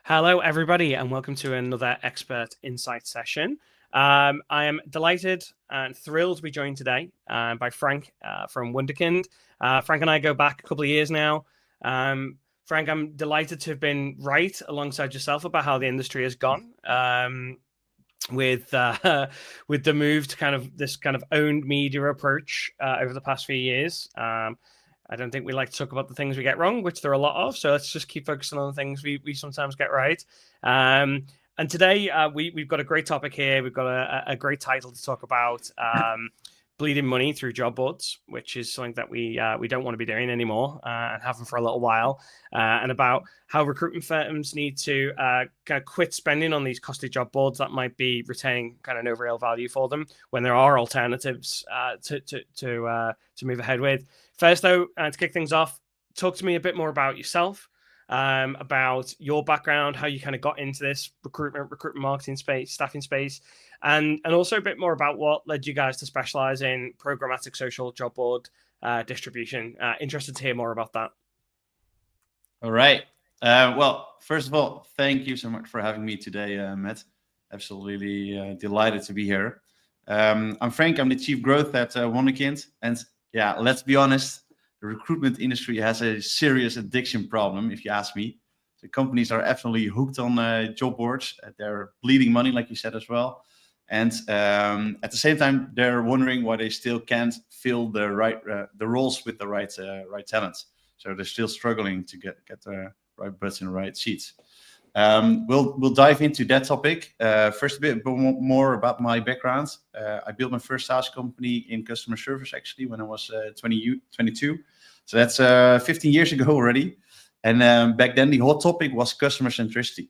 Hello, everybody, and welcome to another Expert Insight session. I am delighted and thrilled to be joined today by Frank from Wonderkind. Frank and I go back a couple of years now. Frank, I'm delighted to have been right alongside yourself about how the industry has gone. With the move to this owned media approach over the past few years. I don't think we like to talk about the things we get wrong, which there are a lot of. So let's just keep focusing on the things we sometimes get right. And today we've got a great topic here. We've got a great title to talk about. Bleeding money through job boards, which is something that we don't want to be doing anymore and haven't for a little while, and about how recruitment firms need to quit spending on these costly job boards that might be retaining no real value for them when there are alternatives to move ahead with. First, though, to kick things off, talk to me a bit more about yourself, about your background, how you got into this recruitment marketing space, staffing space, and also a bit more about what led you guys to specialize in programmatic social job board distribution. Interested to hear more about that. All right. Well, first of all, thank you so much for having me today, Matt. Absolutely delighted to be here. I'm Frank. I'm the Chief Growth at Wonderkind. And yeah, let's be honest, the recruitment industry has a serious addiction problem, if you ask me. The companies are absolutely hooked on job boards. They're bleeding money, like you said as well. And at the same time, they're wondering why they still can't fill the roles with the right talents. So they're still struggling to get the right butts in the right seats. We'll dive into that topic. First, a bit more about my background. I built my first SaaS company in customer service, actually, when I was 22. So that's 15 years ago already. And back then, the hot topic was customer centricity.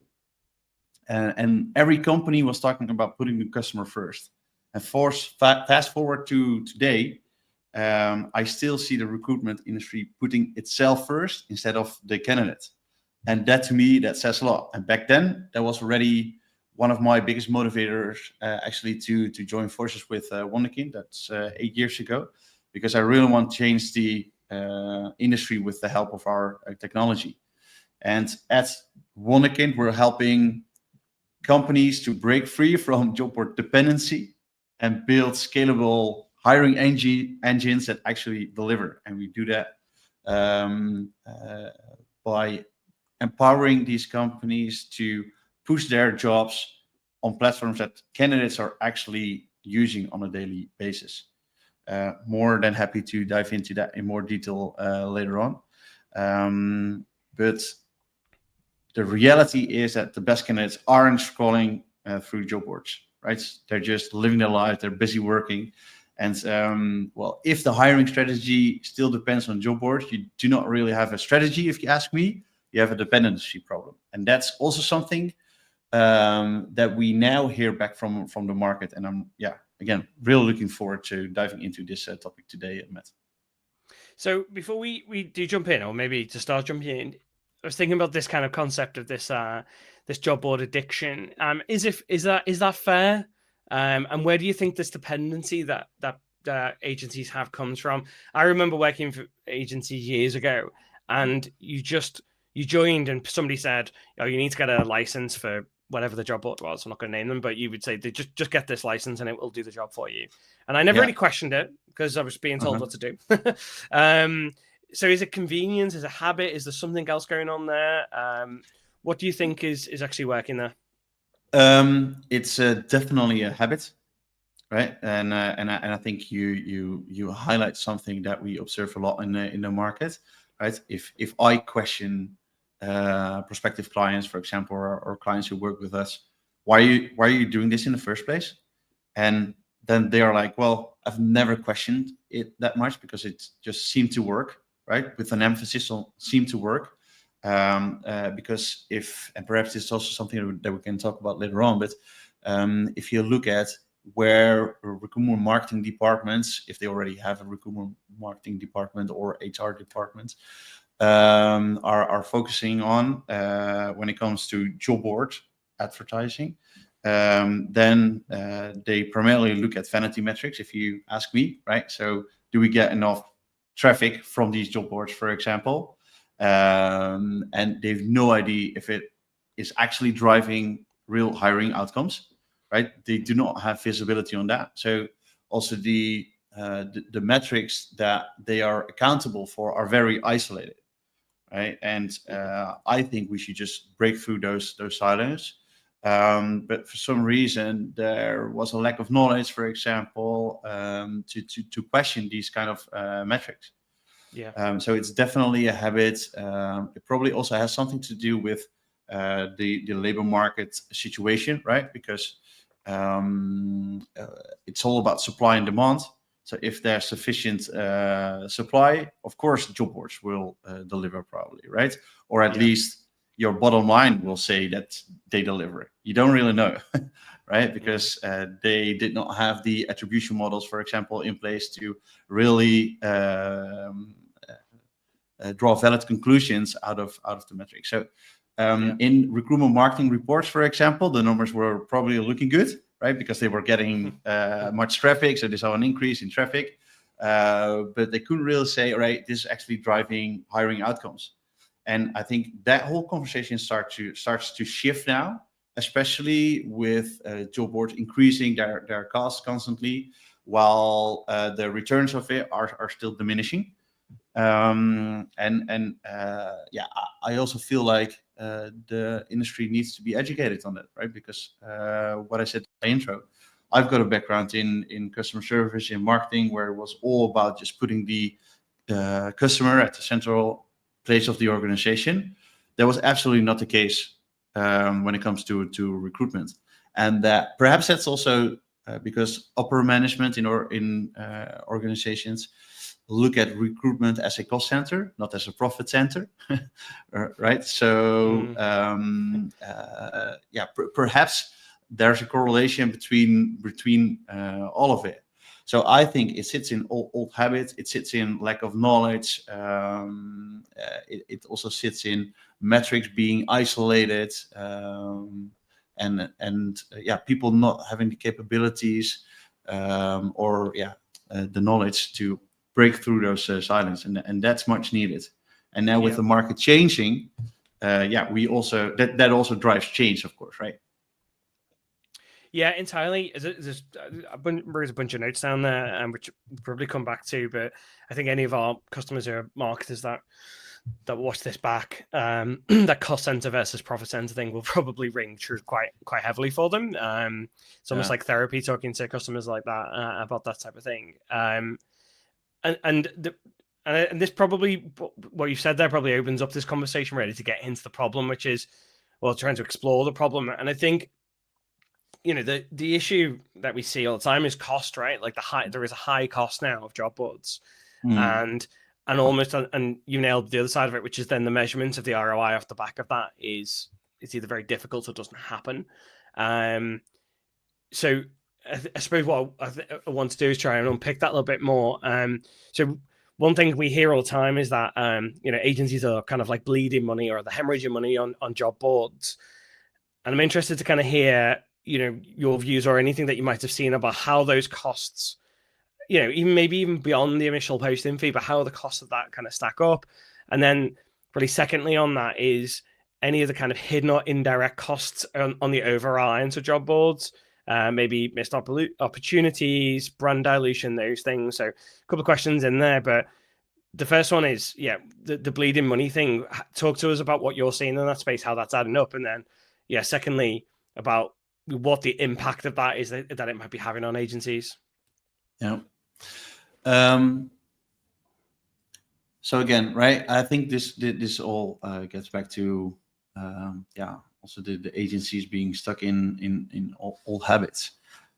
And every company was talking about putting the customer first. And fast forward to today, I still see the recruitment industry putting itself first instead of the candidate. And that, to me, that says a lot. And back then, that was already one of my biggest motivators, actually, to join forces with Wonderkind. That's 8 years ago, because I really want to change the industry with the help of our technology. And at Wonderkind, we're helping companies to break free from job board dependency and build scalable hiring engines that actually deliver. And we do that by empowering these companies to push their jobs on platforms that candidates are actually using on a daily basis. More than happy to dive into that in more detail later on. But the reality is that the best candidates aren't scrolling through job boards, right? They're just living their life, they're busy working. And well, if the hiring strategy still depends on job boards, you do not really have a strategy, if you ask me. You have a dependency problem. And that's also something that we now hear back from the market. And I'm, again, really looking forward to diving into this topic today, Matt. So before we do jump in, or maybe to start jumping in, I was thinking about this kind of concept of this this job board addiction. Is that fair? And where do you think this dependency that agencies have comes from? I remember working for agencies years ago, and you joined and somebody said, "Oh, you need to get a license for whatever the job board was." I'm not going to name them, but you would say, just get this license and it will do the job for you. And I never really questioned it because I was being told what to do. So is it convenience? Is it habit? Is there something else going on there? What do you think is actually working there? It's definitely a habit, right? And I think you highlight something that we observe a lot in the market, right? If I question prospective clients, for example, or clients who work with us, why are you doing this in the first place? And then they are like, well, I've never questioned it that much because it just seemed to work, right? With an emphasis on seem to work. Because and perhaps this is also something that we can talk about later on, but if you look at where recruitment marketing departments, if they already have a recruitment marketing department or HR department, are focusing on when it comes to job board advertising, then they primarily look at vanity metrics, if you ask me, right? So do we get enough traffic from these job boards, for example? And they've no idea if it is actually driving real hiring outcomes, right? They do not have visibility on that. So also the metrics that they are accountable for are very isolated, right? And I think we should just break through those silos. But for some reason, there was a lack of knowledge, for example, to question these kind of metrics. Yeah. So it's definitely a habit. It probably also has something to do with the labor market situation, right? Because it's all about supply and demand. So if there's sufficient supply, of course, job boards will deliver probably, right? Or at least your bottom line will say that they deliver. You don't really know, right? Because they did not have the attribution models, for example, in place to really draw valid conclusions out of the metrics. So in recruitment marketing reports, for example, the numbers were probably looking good, right? Because they were getting much traffic, so they saw an increase in traffic. But they couldn't really say, all right, this is actually driving hiring outcomes. And I think that whole conversation starts to shift now, especially with job boards increasing their costs constantly, while the returns of it are still diminishing. I also feel like the industry needs to be educated on that, right? Because what I said in the intro, I've got a background in customer service, in marketing, where it was all about just putting the customer at the central place of the organization. That was absolutely not the case when it comes to recruitment, and that perhaps that's also because upper management in organizations look at recruitment as a cost center, not as a profit center, right? So perhaps there's a correlation between all of it. So I think it sits in old habits. It sits in lack of knowledge. It also sits in metrics being isolated, people not having the capabilities the knowledge to break through those silos, and that's much needed. And now with the market changing, we also that also drives change, of course, right? Yeah, entirely. There's a bunch of notes down there, which we'll probably come back to. But I think any of our customers or marketers that watch this back, that cost center versus profit center thing will probably ring true quite heavily for them. It's almost like therapy talking to customers like that about that type of thing. And this probably, what you said there probably opens up this conversation really to get into the problem, which is, well, trying to explore the problem. And I think, the issue that we see all the time is cost, right? Like there is a high cost now of job boards, and almost, and you nailed the other side of it, which is then the measurement of the ROI off the back of that is it's either very difficult or doesn't happen. So I suppose what I want to do is try and unpick that a little bit more. So one thing we hear all the time is that agencies are kind of like bleeding money or the hemorrhaging money on job boards, and I'm interested to kind of hear your views or anything that you might have seen about how those costs, even beyond the initial posting fee, but how the costs of that kind of stack up. And then really secondly on that is any of the kind of hidden or indirect costs on the over-reliance of job boards, maybe missed opportunities, brand dilution, those things. So a couple of questions in there, but the first one is, the bleeding money thing. Talk to us about what you're seeing in that space, how that's adding up. And then, secondly, about what the impact of that is that it might be having on agencies. Yeah. So again, right, I think this all gets back to also the agencies being stuck in old habits.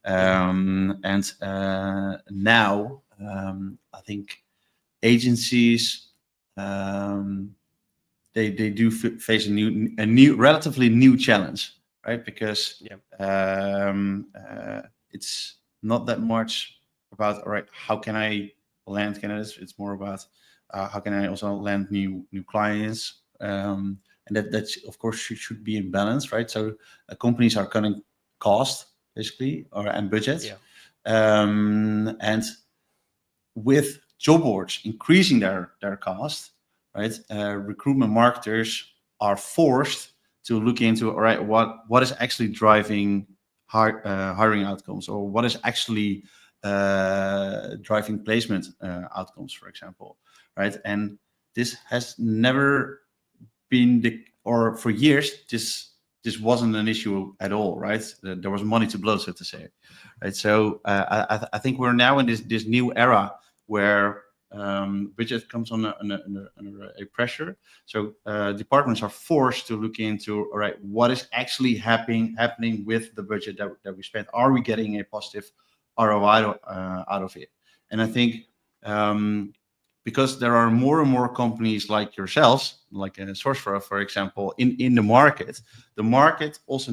Now I think agencies they do face a new relatively new challenge, right? Because it's not that much about, all right, how can I land candidates? It's more about how can I also land new clients, and that of course should be in balance, right? So companies are cutting cost basically and budgets, and with job boards increasing their cost, right? Recruitment marketers are forced to look into, all right, what is actually driving hiring outcomes, or what is actually driving placement outcomes, for example, right? And this has never been or for years, this wasn't an issue at all, right? There was money to blow, so to say, right? So I think we're now in this new era where budget comes under a pressure. So departments are forced to look into, all right, what is actually happening with the budget that we spent? Are we getting a positive ROI out of it? And I think because there are more and more companies like yourselves, like SourceFlow, for example, in the market also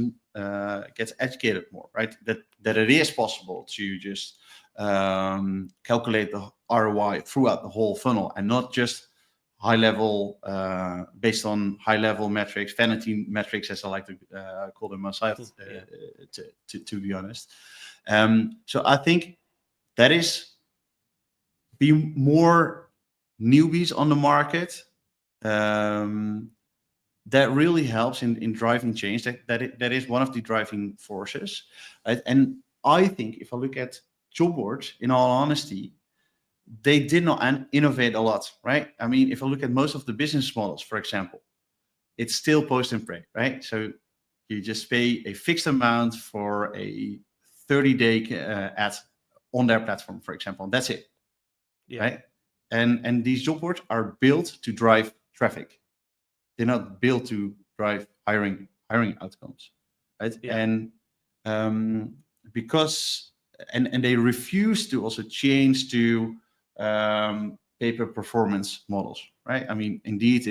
gets educated more, right? That it is possible to just calculate the ROI throughout the whole funnel, and not just high level, based on high level metrics, vanity metrics, as I like to call them myself, to be honest. So I think that is be more newbies on the market. That really helps in driving change. That is one of the driving forces, right? And I think if I look at job boards, in all honesty, they did not innovate a lot, right? I mean, if I look at most of the business models, for example, it's still post and pray, right? So you just pay a fixed amount for a 30-day ad on their platform, for example, and that's it, right? And these job boards are built to drive traffic. They're not built to drive hiring outcomes, right? And because they refuse to also change to pay per performance models, right? I mean, Indeed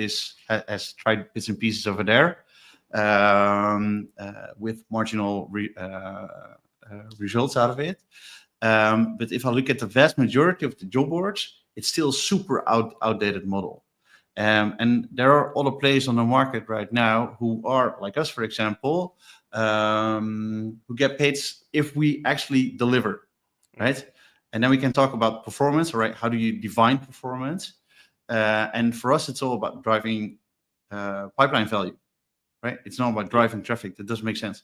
has tried bits and pieces over there with marginal results out of it. But if I look at the vast majority of the job boards, it's still a super outdated model. And there are other players on the market right now who are like us, for example, who get paid if we actually deliver, right? And then we can talk about performance, right? How do you define performance? And for us, it's all about driving pipeline value, right? It's not about driving traffic. That doesn't make sense.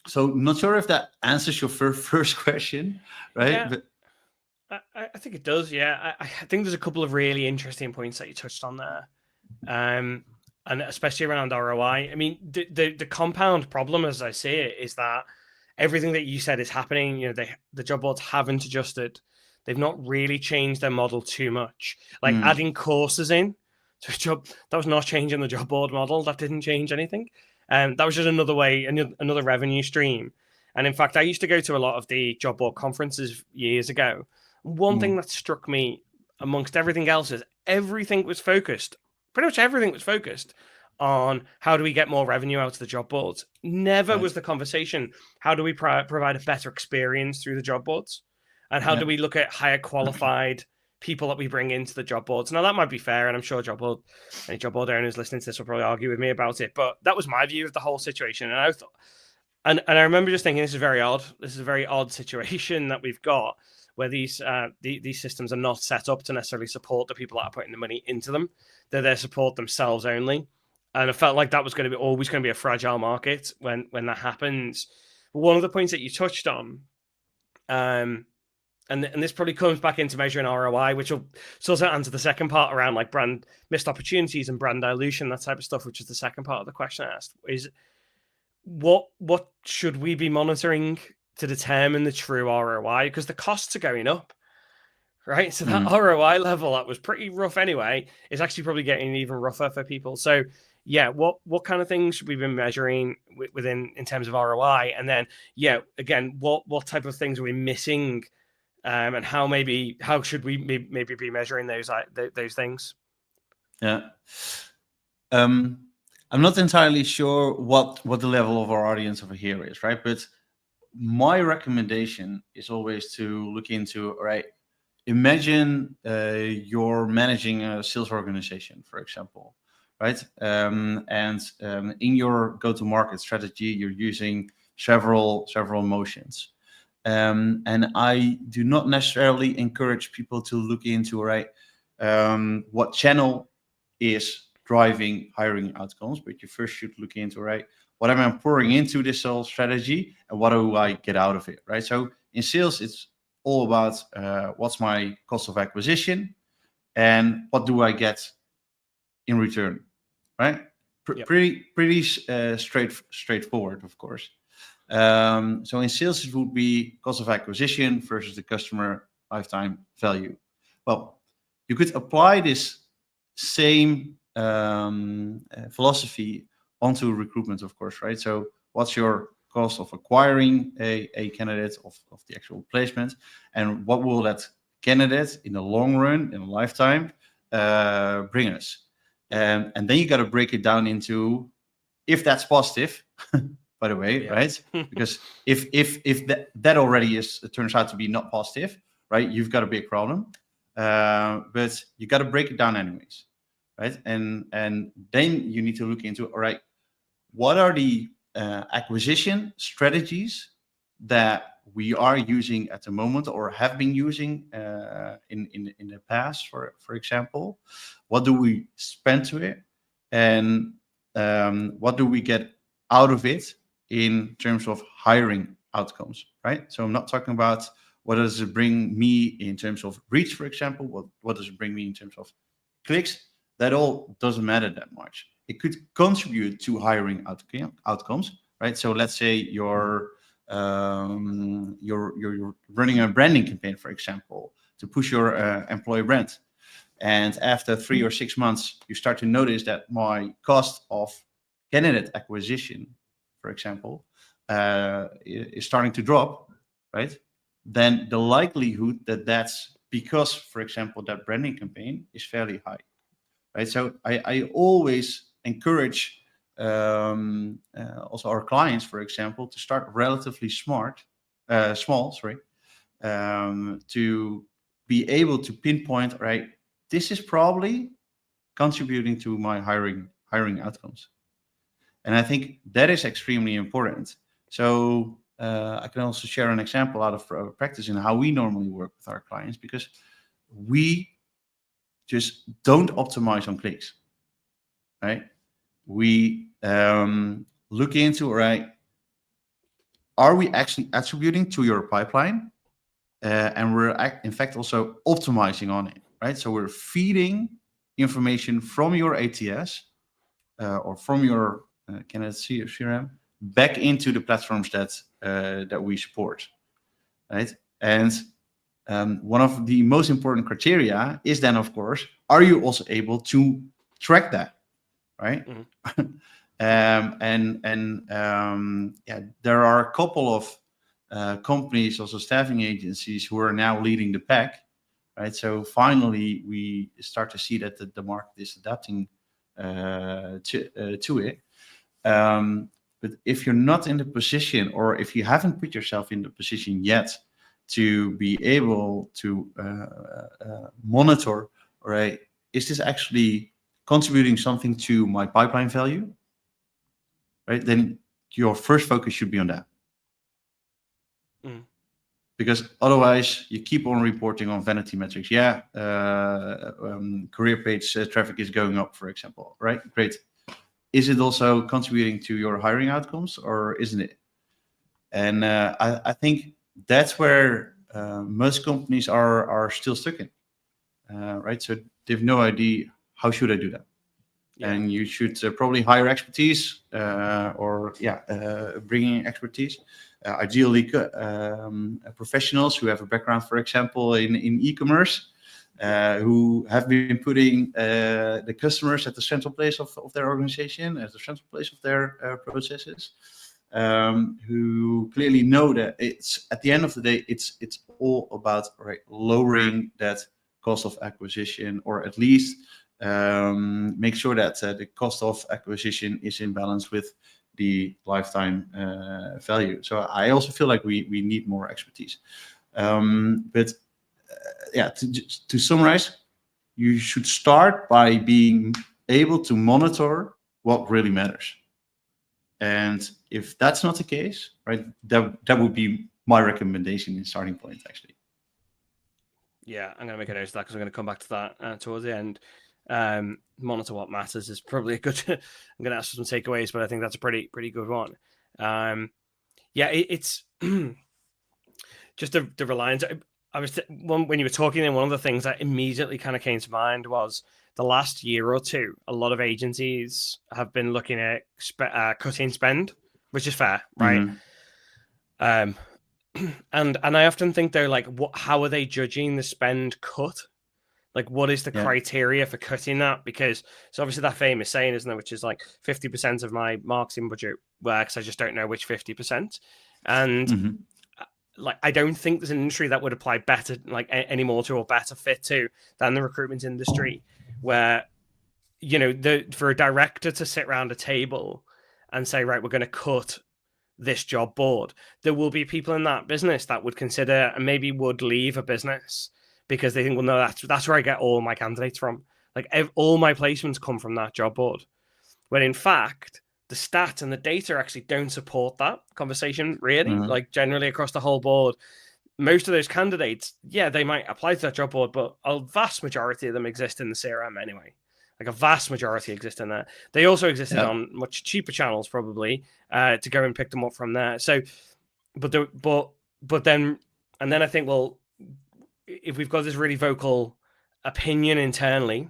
So not sure if that answers your first question, right? Yeah. But I think it does, yeah. I think there's a couple of really interesting points that you touched on there, and especially around ROI. I mean, the compound problem, as I see it, is that everything that you said is happening. You know, the job boards haven't adjusted. They've not really changed their model too much. Like adding courses in to a job, that was not changing the job board model. That didn't change anything. That was just another way, another revenue stream. And in fact, I used to go to a lot of the job board conferences years ago. One thing that struck me amongst everything else is pretty much everything was focused on how do we get more revenue out of the job boards. Never was the conversation, how do we provide a better experience through the job boards? And how do we look at higher qualified people that we bring into the job boards? Now, that might be fair, and I'm sure any job board owners listening to this will probably argue with me about it, but that was my view of the whole situation. And I thought, and I remember just thinking, this is very odd. This is a very odd situation that we've got, where these systems are not set up to necessarily support the people that are putting the money into them. They're there to support themselves only. And I felt like that was always going to be a fragile market when that happens. But one of the points that you touched on, and this probably comes back into measuring ROI, which will sort of answer the second part around like brand missed opportunities and brand dilution, that type of stuff, which is the second part of the question I asked, is what should we be monitoring to determine the true ROI? Because the costs are going up, right? So that ROI level that was pretty rough anyway is actually probably getting even rougher for people. So yeah, what kind of things should we be measuring in terms of ROI? And then again, what type of things are we missing, and how should we maybe be measuring those things? Yeah. I'm not entirely sure what the level of our audience over here is, right? But my recommendation is always to look into, all right, imagine you're managing a sales organization, for example, right? And in your go-to-market strategy, you're using several motions. And I do not necessarily encourage people to look into, right, what channel is driving hiring outcomes, but you first should look into, right, what am I pouring into this sales strategy and what do I get out of it, right? So in sales, it's all about what's my cost of acquisition and what do I get in return, right? Yep. Pretty straightforward, of course. So in sales, it would be cost of acquisition versus the customer lifetime value. Well, you could apply this same philosophy onto recruitment, of course, right? So what's your cost of acquiring a candidate of the actual placement, and what will that candidate in the long run, in a lifetime, bring us? And then you got to break it down into if that's positive, by the way, right? Because if that already turns out to be not positive, right? You've got a big problem. But you got to break it down anyways, right? And then you need to look into, all right, what are the acquisition strategies that we are using at the moment or have been using in the past, for example? What do we spend to it, and what do we get out of it in terms of hiring outcomes, right? So I'm not talking about what does it bring me in terms of reach, for example. What does it bring me in terms of clicks? That all doesn't matter that much. It could contribute to hiring outcomes, right? So let's say you're running a branding campaign, for example, to push your employee brand. And after 3 or 6 months, you start to notice that my cost of candidate acquisition, for example, is starting to drop, right? Then the likelihood that that's because, for example, that branding campaign is fairly high, right? So I always encourage also our clients, for example, to start relatively small, to be able to pinpoint, right, this is probably contributing to my hiring outcomes. And I think that is extremely important. So I can also share an example out of practice in how we normally work with our clients, because we just don't optimize on clicks, right? We look into, right, are we actually attributing to your pipeline? And we're in fact also optimizing on it, right? So we're feeding information from your ATS or from your candidate CRM back into the platforms that we support, right? And one of the most important criteria is then, of course, are you also able to track that, right? Mm-hmm. There are a couple of companies, also staffing agencies, who are now leading the pack, right? So finally, we start to see that the market is adapting to it. But if you're not in the position, or if you haven't put yourself in the position yet to be able to monitor, right, is this actually contributing something to my pipeline value, right? Then your first focus should be on that. Mm. Because otherwise you keep on reporting on vanity metrics. Yeah, career page traffic is going up, for example, right? Great. Is it also contributing to your hiring outcomes, or isn't it? And I think that's where most companies are still stuck in, right? So they have no idea, how should I do that? Yeah. And you should probably hire expertise bringing expertise. Ideally, professionals who have a background, for example, in e-commerce, who have been putting the customers at the central place of their organization, at the central place of their processes, who clearly know that it's at the end of the day, it's all about, right, lowering that cost of acquisition, or at least make sure that the cost of acquisition is in balance with the lifetime value. So I also feel like we need more expertise. To summarize, you should start by being able to monitor what really matters. And if that's not the case, right, that would be my recommendation in starting point, actually. Yeah, I'm going to make a note of that because I'm going to come back to that towards the end. Monitor what matters is probably a good. I'm going to ask for some takeaways, but I think that's a pretty good one. It's just the reliance. I was when you were talking, and one of the things that immediately kind of came to mind was the last year or two. A lot of agencies have been looking at cutting spend, which is fair, right? And I often think they're like, how are they judging the spend cut? Like, what is the criteria for cutting that? Because it's obviously that famous saying, isn't it? Which is like 50% of my marketing budget works. I just don't know which 50%. And like, I don't think there's an industry that would apply better, like any more to or better fit to than the recruitment industry, where, you know, for a director to sit around a table and say, right, we're going to cut this job board, there will be people in that business that would consider and maybe would leave a business because they think, well, no, that's where I get all my candidates from. Like, all my placements come from that job board. When in fact, the stats and the data actually don't support that conversation, really. Like, generally across the whole board, most of those candidates, they might apply to that job board, but a vast majority of them exist in the CRM anyway. Like, a vast majority exist in there. They also existed on much cheaper channels, probably, to go and pick them up from there. So, but then I think, well, if we've got this really vocal opinion internally,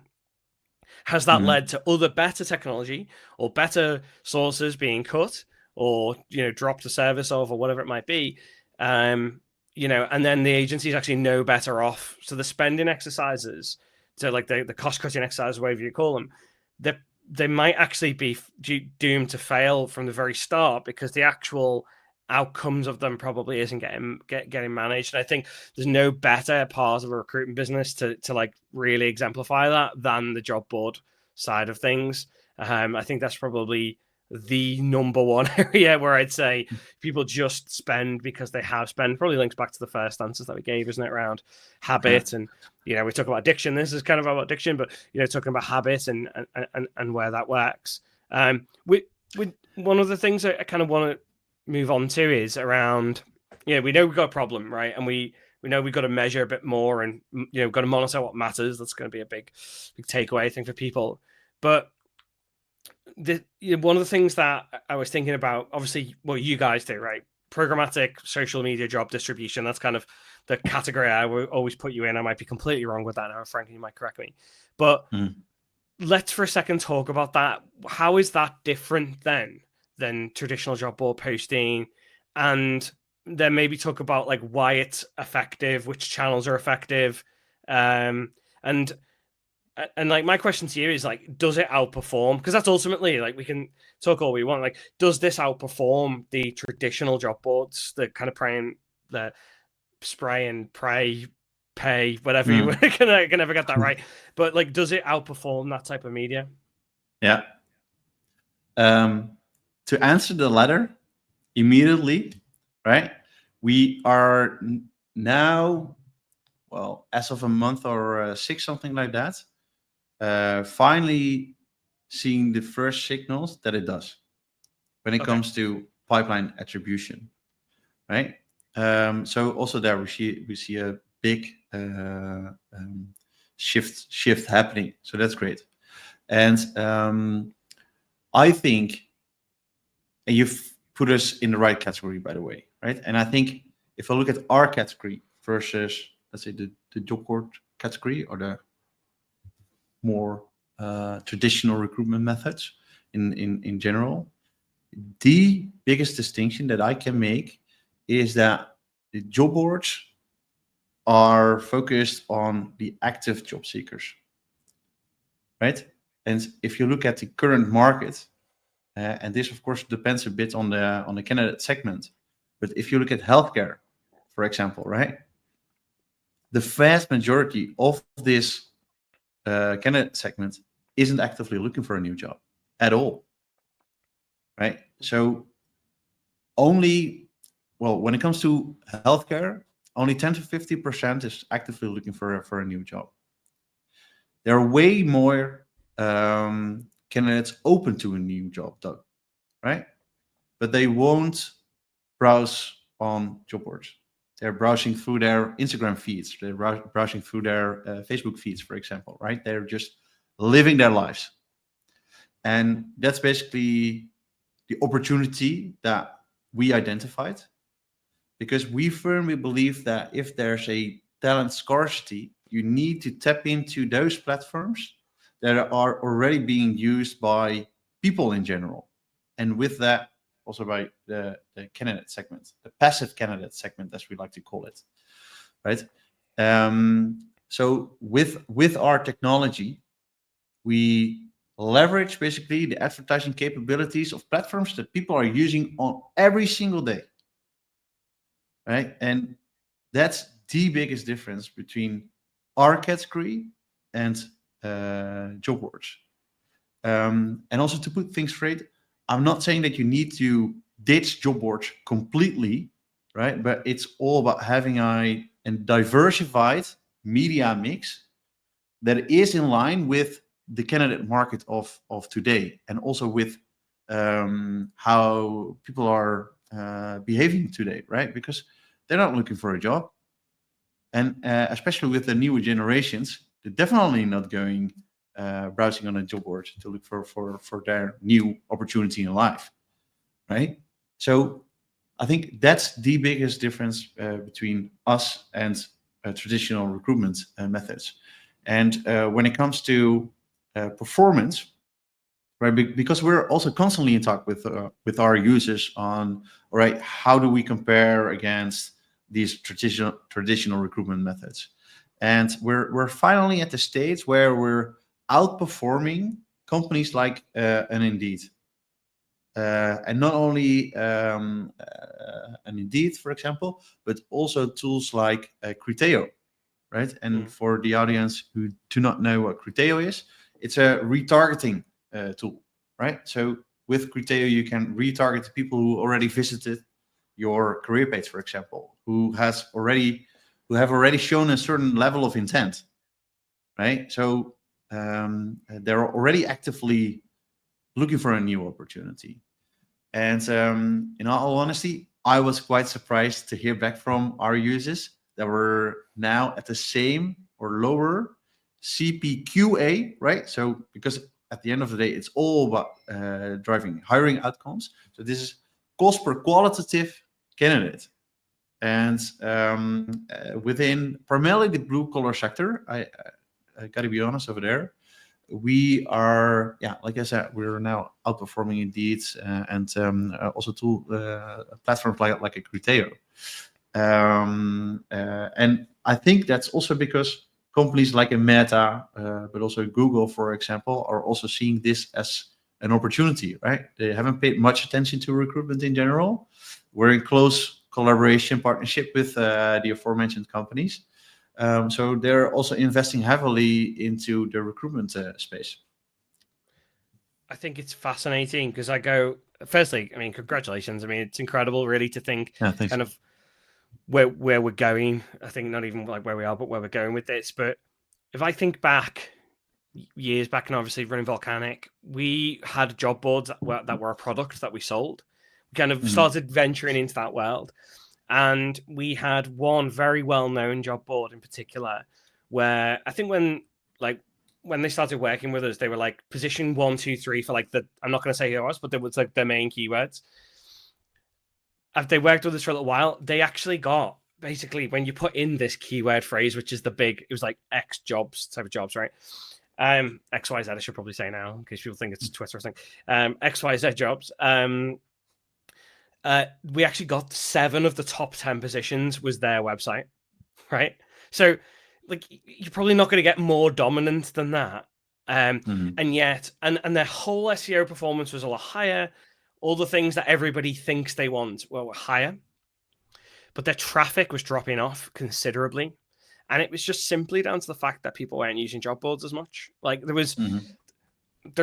has that led to other better technology or better sources being cut, or, you know, dropped a service of, or whatever it might be? You know, and then the agencies actually know better off. So the spending exercises, so like the cost cutting exercises, whatever you call them, they might actually be doomed to fail from the very start, because the actual outcomes of them probably isn't getting managed. And I think there's no better part of a recruitment business to like really exemplify that than the job board side of things. I think that's probably the number one area where I'd say people just spend because they have spent. Probably links back to the first answers that we gave, isn't it, around habit. And, you know, we talk about addiction. This is kind of about addiction, but, you know, talking about habit and where that works. With one of the things I kind of want to move on to is around, you know, we know we've got a problem, right? And we know we've got to measure a bit more, and, you know, got to monitor what matters. That's going to be a big takeaway, I think, for people. But one of the things that I was thinking about, obviously, what you guys do, right? Programmatic social media job distribution. That's kind of the category I will always put you in. I might be completely wrong with that now, Frank, you might correct me. But let's for a second talk about that. How is that different than traditional job board posting? And then maybe talk about like why it's effective, which channels are effective, and like, my question to you is, like, does it outperform? Because that's ultimately, like, we can talk all we want. Like, does this outperform the traditional job boards, the kind of the spray and pray, pay, whatever you can never get that right. But, like, does it outperform that type of media? Yeah. To answer the latter immediately, right? We are now, well, as of a month or 6, something like that, finally seeing the first signals that it does when it comes to pipeline attribution, right? So also there we see a big shift happening. So that's great. And I think, and you've put us in the right category, by the way, right? And I think if I look at our category versus, let's say, the job board category, or the more traditional recruitment methods in general, the biggest distinction that I can make is that the job boards are focused on the active job seekers, right? And if you look at the current market, and this of course depends a bit on the candidate segment, but if you look at healthcare, for example, right, the vast majority of this candidate segment isn't actively looking for a new job at all, right? So only, well, when it comes to healthcare, only 10 to 50% is actively looking for a new job. There are way more candidates open to a new job, though, right? But they won't browse on job boards. They're browsing through their Instagram feeds. They're browsing through their Facebook feeds, for example, right? They're just living their lives. And that's basically the opportunity that we identified, because we firmly believe that if there's a talent scarcity, you need to tap into those platforms that are already being used by people in general. And with that, also by the candidate segment, the passive candidate segment, as we like to call it, right? So with our technology, we leverage basically the advertising capabilities of platforms that people are using on every single day, right? And that's the biggest difference between our category and job boards. And also, to put things straight, I'm not saying that you need to ditch job boards completely, right? But it's all about having a diversified media mix that is in line with the candidate market of today, and also with how people are behaving today, right? Because they're not looking for a job. And especially with the newer generations, they're definitely not going browsing on a job board to look for their new opportunity in life, right? So I think that's the biggest difference between us and traditional recruitment methods. And when it comes to performance, right, because we're also constantly in talk with our users on, all right, how do we compare against these traditional recruitment methods? And we're finally at the stage where we're outperforming companies like an Indeed. And not only an Indeed, for example, but also tools like Criteo, right? And for the audience who do not know what Criteo is, it's a retargeting tool, right? So with Criteo, you can retarget the people who already visited your career page, for example, who have already shown a certain level of intent, right? So they're already actively looking for a new opportunity. And in all honesty, I was quite surprised to hear back from our users that were now at the same or lower CPQA, right? So because at the end of the day, it's all about driving hiring outcomes. So this is cost per qualitative candidate. And within primarily the blue collar sector, I got to be honest over there, we are, like I said, we're now outperforming Indeed and also to platforms like a Criteo. And I think that's also because companies like a Meta, but also Google, for example, are also seeing this as an opportunity, right? They haven't paid much attention to recruitment in general. We're in close collaboration partnership with the aforementioned companies. So they're also investing heavily into the recruitment space. I think it's fascinating because firstly, I mean, congratulations. I mean, it's incredible really to think kind of where we're going. I think not even like where we are, but where we're going with this. But if I think back years back, and obviously running Volcanic, we had job boards that were a product that we sold. We kind of started venturing into that world. And we had one very well-known job board in particular, where I think when they started working with us, they were like position 1, 2, 3 for like I'm not going to say who it was, but there was like their main keywords. After they worked with us for a little while, they actually got basically when you put in this keyword phrase, which is it was like X jobs type of jobs, right? XYZ, I should probably say now in case people think it's Twitter or something. XYZ jobs. We actually got 7 of the top 10 positions was their website, right? So, like, you're probably not going to get more dominant than that. And yet, and their whole SEO performance was a lot higher. All the things that everybody thinks they want were higher, but their traffic was dropping off considerably. And it was just simply down to the fact that people weren't using job boards as much. Like there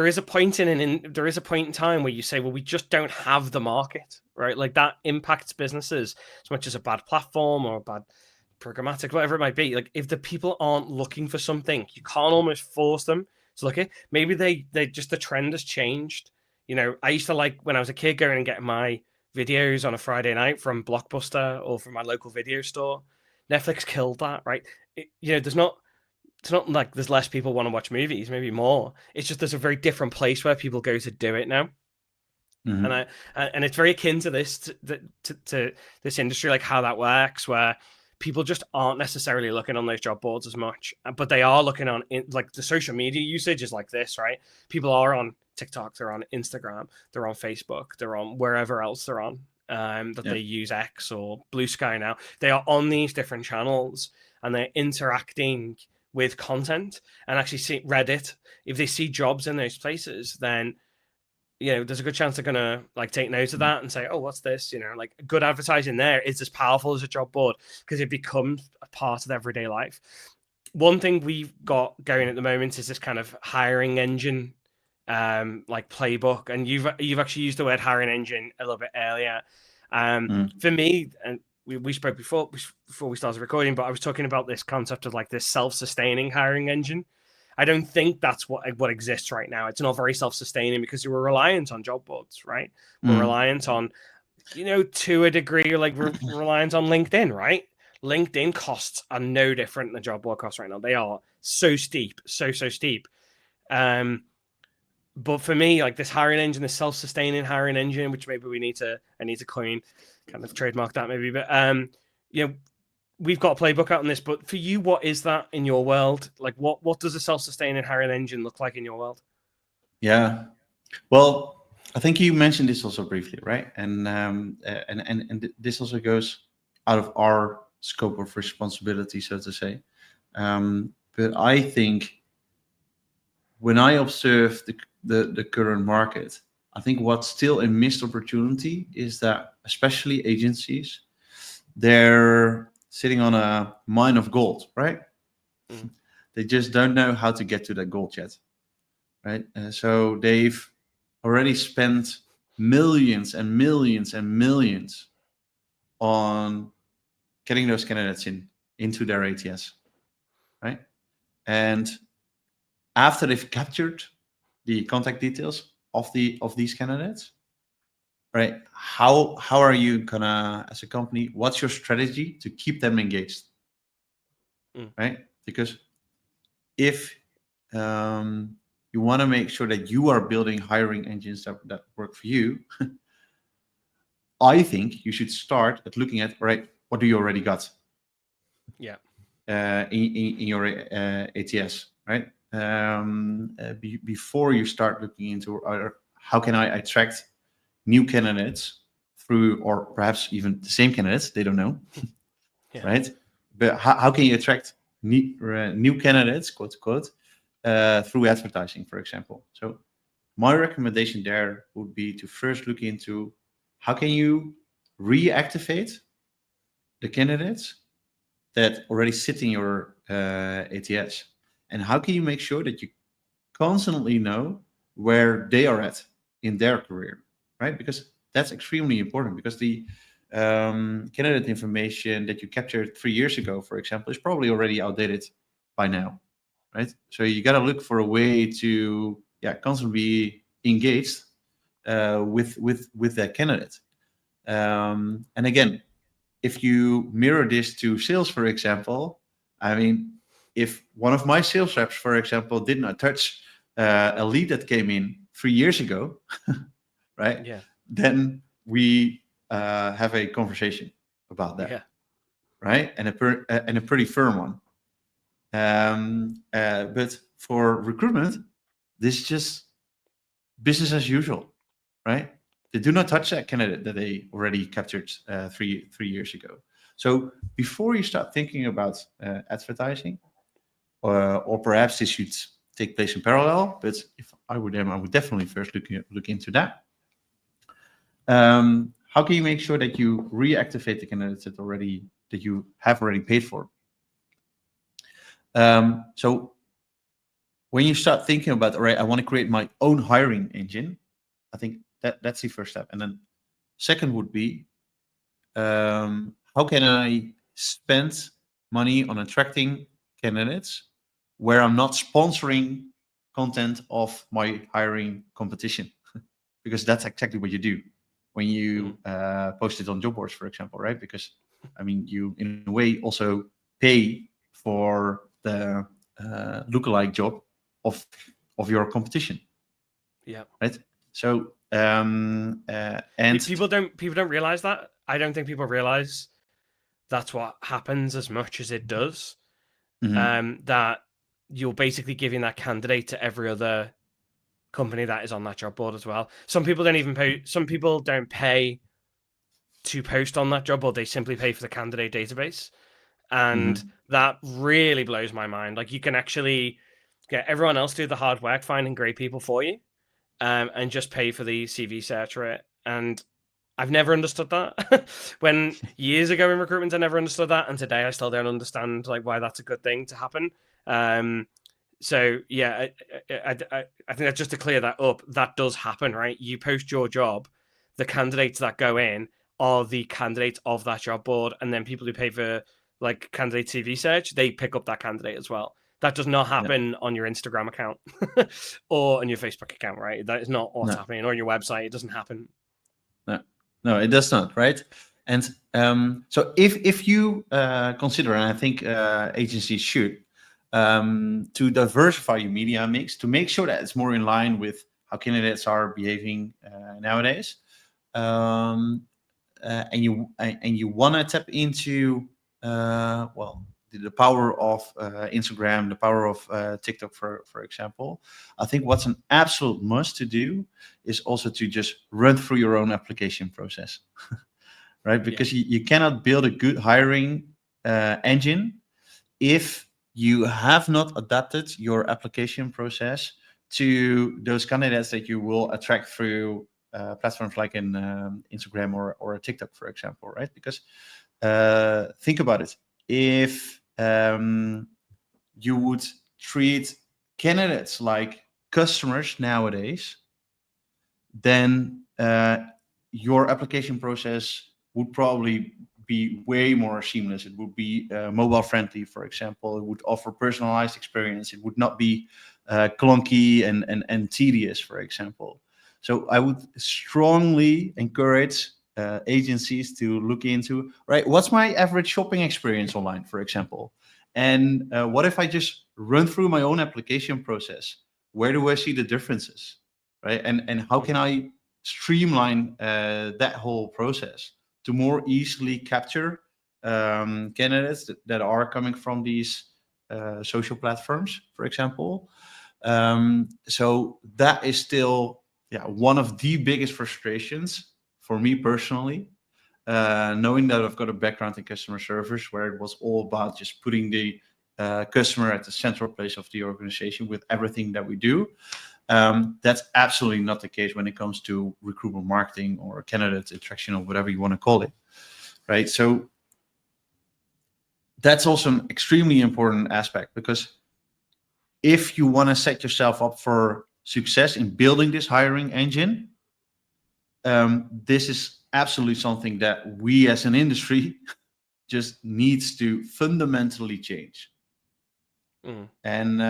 is a point in time where you say, well, we just don't have the market, right? Like that impacts businesses as much as a bad platform or a bad programmatic, whatever it might be. Like if the people aren't looking for something, you can't almost force them to look at. Maybe they just, the trend has changed. You know, I used to like when I was a kid going and getting my videos on a Friday night from Blockbuster or from my local video store. Netflix killed that, right? There's not it's not like there's less people want to watch movies, maybe more. It's just there's a very different place where people go to do it now. Mhm. And it's very akin to this to this industry, like how that works, where people just aren't necessarily looking on those job boards as much, but they are looking on like the social media usage is like this, right? People are on TikTok, they're on Instagram, they're on Facebook, they're on wherever else they're on. That Yeah. they use X or Blue Sky now. They are on these different channels and they're interacting with content and actually see Reddit. If they see jobs in those places, then there's a good chance they're gonna like take note of that and say, "Oh, what's this?" Like good advertising there is as powerful as a job board because it becomes a part of everyday life. One thing we've got going at the moment is this kind of hiring engine, like playbook, and you've actually used the word hiring engine a little bit earlier. For me, and we spoke before we started recording, but I was talking about this concept of like this self-sustaining hiring engine. I don't think that's what exists right now. It's not very self-sustaining because we're reliant on job boards, right? We're reliant on, to a degree, like we're reliant on LinkedIn, right? LinkedIn costs are no different than job board costs right now. They are so steep, so steep. But for me, like this hiring engine, this self-sustaining hiring engine, which maybe I need to coin, kind of trademark that maybe, but we've got a playbook out on this, but for you, what is that in your world? Like, what does a self-sustaining hiring engine look like in your world? Yeah. Well, I think you mentioned this also briefly, right? And this also goes out of our scope of responsibility, so to say. But I think when I observe the current market, I think what's still a missed opportunity is that especially agencies, they're sitting on a mine of gold, right? They just don't know how to get to that gold yet, right? So they've already spent millions and millions and millions on getting those candidates into their ATS, right? And after they've captured the contact details of these candidates, right? How are you gonna, as a company, what's your strategy to keep them engaged, right? Because if you want to make sure that you are building hiring engines that work for you, I think you should start at looking at, right, what do you already got? Yeah. In your ATS, right? Before you start looking into how can I attract new candidates through, or perhaps even the same candidates, they don't know, Yeah. right? But how can you attract new candidates, quote unquote, through advertising, for example? So my recommendation there would be to first look into how can you reactivate the candidates that already sit in your ATS, and how can you make sure that you constantly know where they are at in their career, right? Because that's extremely important, because the candidate information that you captured 3 years ago, for example, is probably already outdated by now, right? So you got to look for a way to constantly be engaged with that candidate. And again, if you mirror this to sales, for example, I mean, if one of my sales reps, for example, did not touch a lead that came in 3 years ago, right? Yeah. Then we have a conversation about that, Yeah. right? And a pretty firm one. But for recruitment, this is just business as usual, right? They do not touch that candidate that they already captured 3 years ago. So before you start thinking about advertising, or perhaps this should take place in parallel, but if I were them, I would definitely first look into that. How can you make sure that you reactivate the candidates that you have already paid for? So when you start thinking about, all right, I want to create my own hiring engine, I think that's the first step. And then second would be, how can I spend money on attracting candidates where I'm not sponsoring content of my hiring competition? Because that's exactly what you do when you post it on job boards, for example, right? Because I mean, you in a way also pay for the lookalike job of your competition. Yeah. Right. So and people don't realize that. I don't think people realize that's what happens as much as it does. That you're basically giving that candidate to every other company that is on that job board as well. Some people don't even pay. Some people don't pay to post on that job board. They simply pay for the candidate database, and that really blows my mind. Like, you can actually get everyone else do the hard work finding great people for you, and just pay for the CV search rate. And I've never understood that. When years ago in recruitment, I never understood that, and today I still don't understand like why that's a good thing to happen. So yeah, I think that just to clear that up, that does happen, right? You post your job, the candidates that go in are the candidates of that job board, and then people who pay for like candidate CV search, they pick up that candidate as well. That does not happen on your Instagram account or on your Facebook account, right? That is not what's happening. Or on your website, it doesn't happen. No, it does not, right? And so if you consider, and I think agencies should, to diversify your media mix, to make sure that it's more in line with how candidates are behaving nowadays, and you want to tap into the power of Instagram, the power of TikTok, for example. I think what's an absolute must to do is also to just run through your own application process, right? Because you cannot build a good hiring engine if you have not adapted your application process to those candidates that you will attract through platforms like in Instagram or a TikTok, for example, right? Because think about it. If you would treat candidates like customers nowadays, then your application process would probably be way more seamless. It would be mobile friendly, for example. It would offer personalized experience. It would not be clunky and tedious, for example. So I would strongly encourage agencies to look into, right, what's my average shopping experience online, for example? And what if I just run through my own application process? Where do I see the differences, right? And how can I streamline that whole process to more easily capture candidates that are coming from these social platforms, for example? So that is still one of the biggest frustrations for me personally, knowing that I've got a background in customer service where it was all about just putting the customer at the central place of the organization with everything that we do. That's absolutely not the case when it comes to recruitment marketing or candidate attraction or whatever you want to call it, right? So that's also an extremely important aspect, because if you want to set yourself up for success in building this hiring engine, this is absolutely something that we as an industry just needs to fundamentally change. And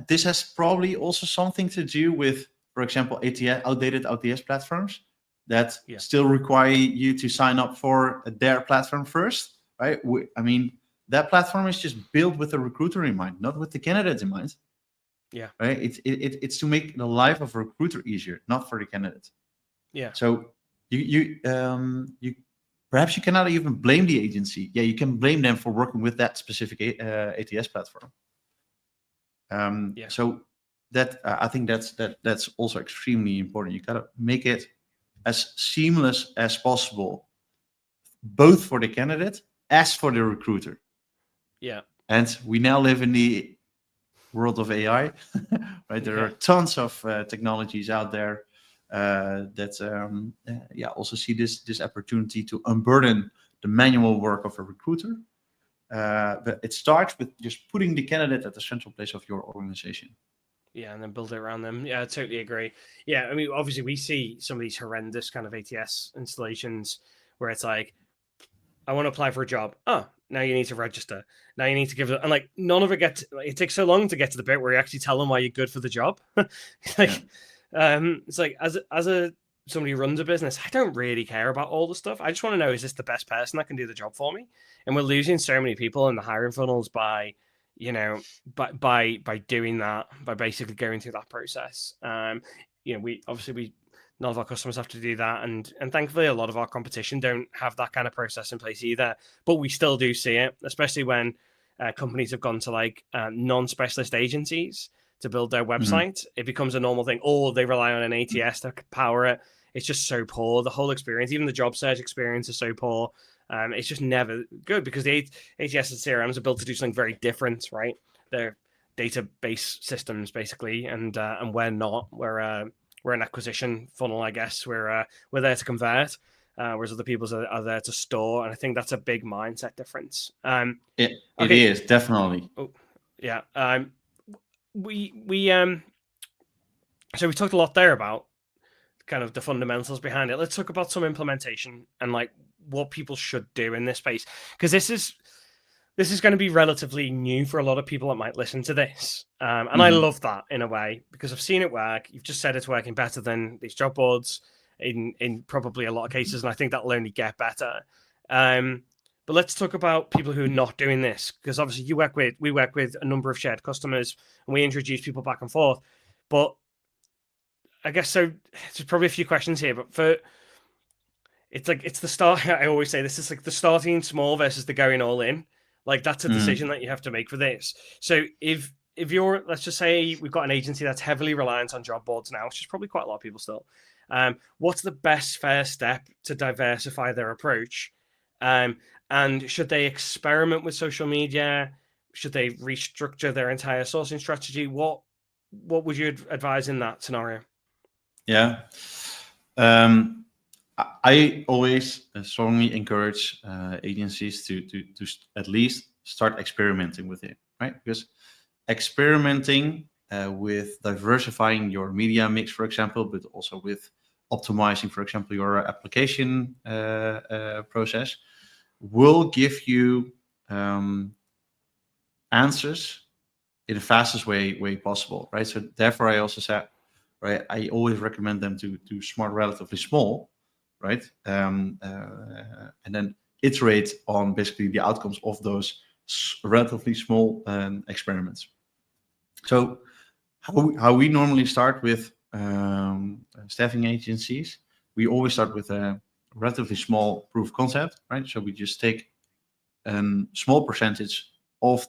this has probably also something to do with, for example, outdated ATS platforms that still require you to sign up for their platform first, right? I mean, that platform is just built with the recruiter in mind, not with the candidate in mind. Yeah. Right. It's to make the life of a recruiter easier, not for the candidate. Yeah. So you perhaps you cannot even blame the agency. Yeah, you can blame them for working with that specific ATS platform. So that I think that's also extremely important. You gotta make it as seamless as possible, both for the candidate as for the recruiter. Yeah. And we now live in the world of AI, right? There are tons of technologies out there that also see this opportunity to unburden the manual work of a recruiter. But it starts with just putting the candidate at the central place of your organization. Yeah, and then build it around them. Yeah, I totally agree. Yeah, I mean, obviously we see some of these horrendous kind of ATS installations where it's like, I want to apply for a job. Oh, now you need to register. Now you need to give it, and like none of it gets. It takes so long to get to the bit where you actually tell them why you're good for the job. It's like as a somebody runs a business, I don't really care about all the stuff. I just want to know, is this the best person that can do the job for me? And we're losing so many people in the hiring funnels by, by doing that, by basically going through that process. We none of our customers have to do that, and thankfully a lot of our competition don't have that kind of process in place either. But we still do see it, especially when companies have gone to like non-specialist agencies to build their website. It becomes a normal thing, or they rely on an ATS to power it. It's just so poor. The whole experience, even the job search experience, is so poor. It's just never good because the ATS and CRMs are built to do something very different, right? They're database systems basically, and we're not. We're an acquisition funnel, I guess. We're there to convert, whereas other people are there to store, and I think that's a big mindset difference. It is definitely. Oh, yeah. So we talked a lot there about kind of the fundamentals behind it. Let's talk about some implementation and like what people should do in this space, because this is going to be relatively new for a lot of people that might listen to this. And I love that in a way, because I've seen it work. You've just said it's working better than these job boards in probably a lot of cases, and I think that'll only get better. But let's talk about people who are not doing this, because obviously we work with a number of shared customers, and we introduce people back and forth. But I guess so. There's probably a few questions here, but it's the start. I always say this is like the starting small versus the going all in. Like that's a decision that you have to make for this. So if you're, let's just say we've got an agency that's heavily reliant on job boards now, which is probably quite a lot of people still. What's the best first step to diversify their approach? And should they experiment with social media? Should they restructure their entire sourcing strategy? What would you advise in that scenario? Yeah. I always strongly encourage agencies to at least start experimenting with it, right? Because experimenting with diversifying your media mix, for example, but also with optimizing, for example, your application process, will give you answers in the fastest way possible, right? So therefore, I also said, right, I always recommend them to start relatively small, right? And then iterate on basically the outcomes of those relatively small experiments. So how we normally start with staffing agencies, we always start with a relatively small proof of concept, right? So we just take a small percentage of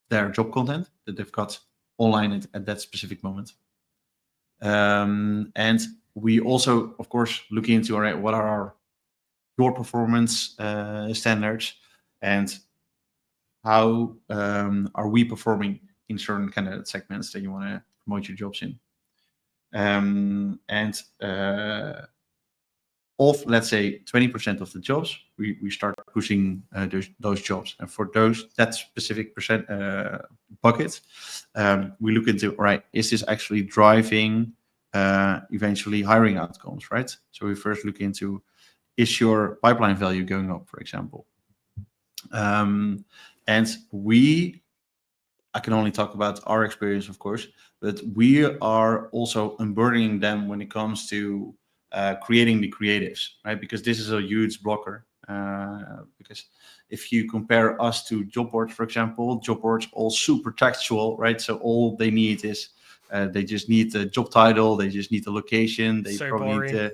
their job content that they've got online at that specific moment. And we also, of course, look into what are your performance standards, and how are we performing in certain candidate segments that you want to promote your jobs in. And of, let's say, 20% of the jobs, we start pushing those jobs. And for that specific percent bucket, we look into, all right, is this actually driving eventually hiring outcomes, right? So we first look into, is your pipeline value going up, for example? And I can only talk about our experience, of course, but we are also unburdening them when it comes to creating the creatives, right? Because this is a huge blocker. Because if you compare us to job boards, for example, job boards all super textual, right? So all they need is they just need the job title, they just need the location, they so probably boring. need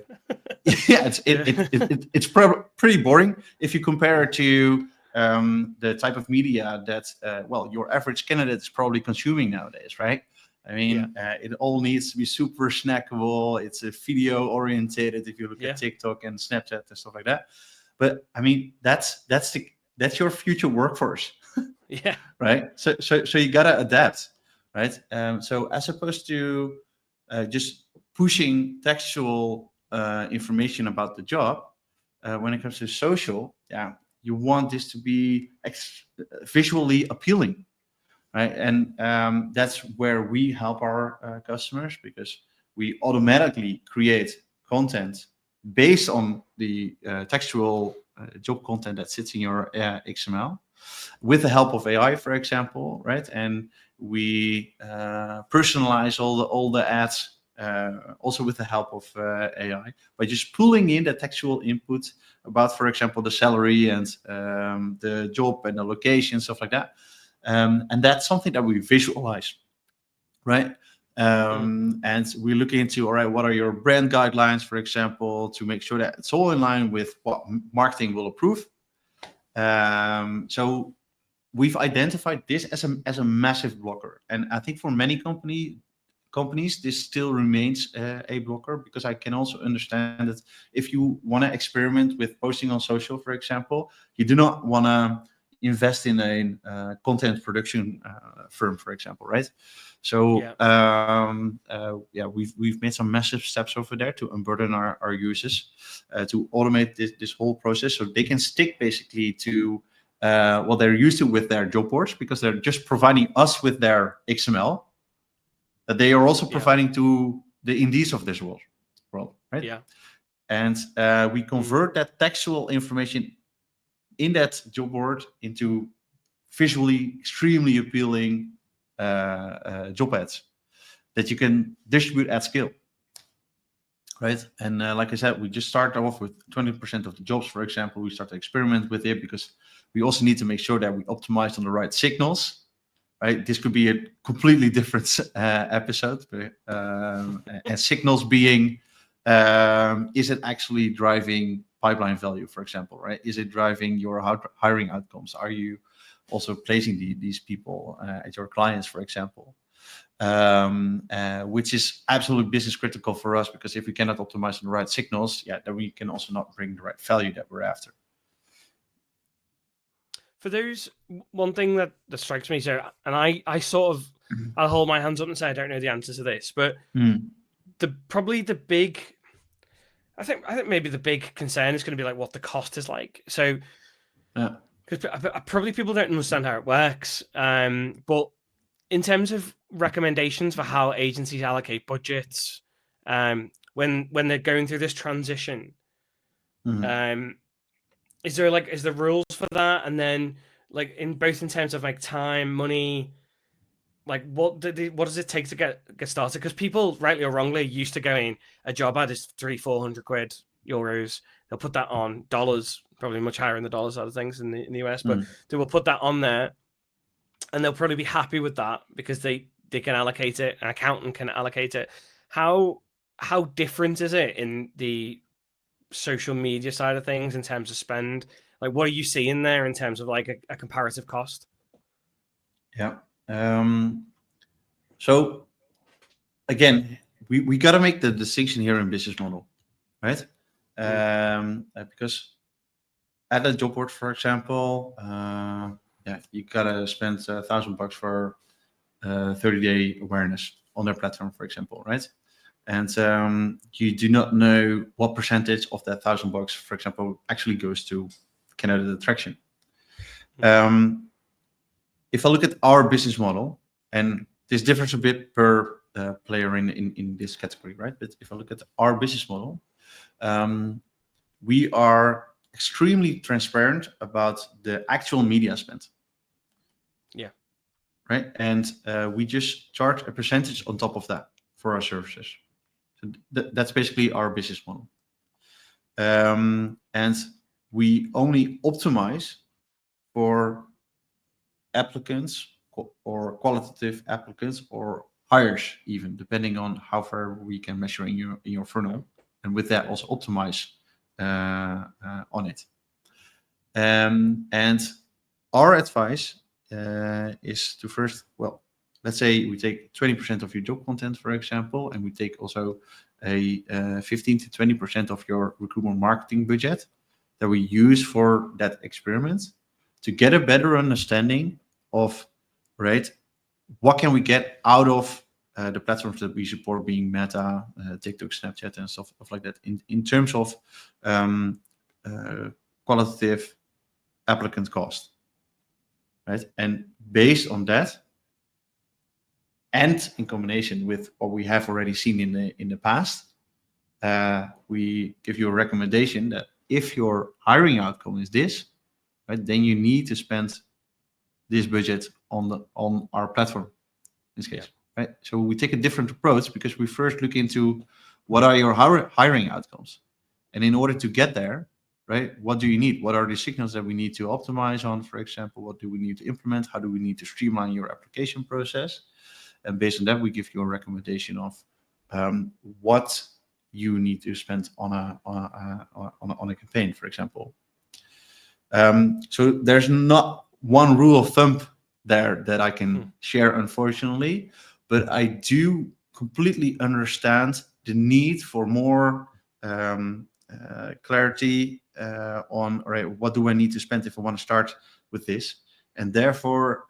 it's pretty boring if you compare it to the type of media that your average candidate is probably consuming nowadays, right? I mean, it all needs to be super snackable. It's a video oriented. If you look at TikTok and Snapchat and stuff like that, but I mean, that's your future workforce. Yeah. Right. So you gotta adapt, right? So as opposed to just pushing textual information about the job, when it comes to social, you want this to be visually appealing. Right, and that's where we help our customers, because we automatically create content based on the textual job content that sits in your XML, with the help of AI, for example, right? And we personalize all the ads also with the help of AI, by just pulling in the textual input about, for example, the salary and the job and the location, stuff like that. And that's something that we visualize, right? And we look into, all right, what are your brand guidelines, for example, to make sure that it's all in line with what marketing will approve. So we've identified this as a massive blocker. And I think for many companies, this still remains a blocker, because I can also understand that if you want to experiment with posting on social, for example, you do not want to invest in a content production firm, for example, right? So we've made some massive steps over there to unburden our users, to automate this whole process, so they can stick basically to what they're used to with their job boards, because they're just providing us with their XML that they are also providing to the Indies of this world, right? Yeah. And we convert that textual information in that job board into visually extremely appealing job ads that you can distribute at scale, right? And like I said, we just start off with 20% of the jobs, for example. We start to experiment with it because we also need to make sure that we optimize on the right signals, right? This could be a completely different episode, and signals being, is it actually driving pipeline value, for example, right? Is it driving your hiring outcomes? Are you also placing these people at your clients, for example? Which is absolutely business critical for us, because if we cannot optimize on the right signals, then we can also not bring the right value that we're after. For those, one thing that strikes me, so, and I sort of, I'll hold my hands up and say I don't know the answer to this, but probably the big, I think maybe the big concern is going to be like what the cost is like. So, because probably people don't understand how it works, but in terms of recommendations for how agencies allocate budgets, when they're going through this transition, is there rules for that? And then like in terms of like time, money, like what does it take to get started? Because people, rightly or wrongly, used to going, a job ad is 300-400 quid, euros. They'll put that on dollars, probably much higher in the dollar side of things in the US, but they will put that on there, and they'll probably be happy with that because they can allocate it. An accountant can allocate it. How different is it in the social media side of things in terms of spend? Like, what are you seeing there in terms of like a comparative cost? Yeah. So again, we got to make the distinction here in business model, right? Because at a job board, for example, you gotta spend $1,000 for 30-day awareness on their platform, for example, right? And you do not know what percentage of that $1,000, for example, actually goes to candidate attraction. If I look at our business model, and this differs a bit per player in this category, right? But if I look at our business model, we are extremely transparent about the actual media spend. Yeah. Right. And we just charge a percentage on top of that for our services. So that's basically our business model. And we only optimize for applicants or qualitative applicants or hires, even depending on how far we can measure in your funnel, and with that also optimize on it. And our advice is to first, well, let's say we take 20% of your job content, for example, and we take also a 15 to 20% of your recruitment marketing budget that we use for that experiment to get a better understanding of, right, what can we get out of the platforms that we support, being Meta, TikTok, Snapchat, and stuff like that, in terms of qualitative applicant cost, right? And based on that, and in combination with what we have already seen in the past, we give you a recommendation that if your hiring outcome is this, right, then you need to spend this budget on our platform in this case, right? So we take a different approach because we first look into what are your hiring outcomes, and in order to get there, right, what do you need? What are the signals that we need to optimize on? For example, what do we need to implement? How do we need to streamline your application process? And based on that, we give you a recommendation of what you need to spend on a campaign, for example. So there's not one rule of thumb there that I can share, unfortunately, but I do completely understand the need for more clarity on, all right, what do I need to spend if I want to start with this? And therefore,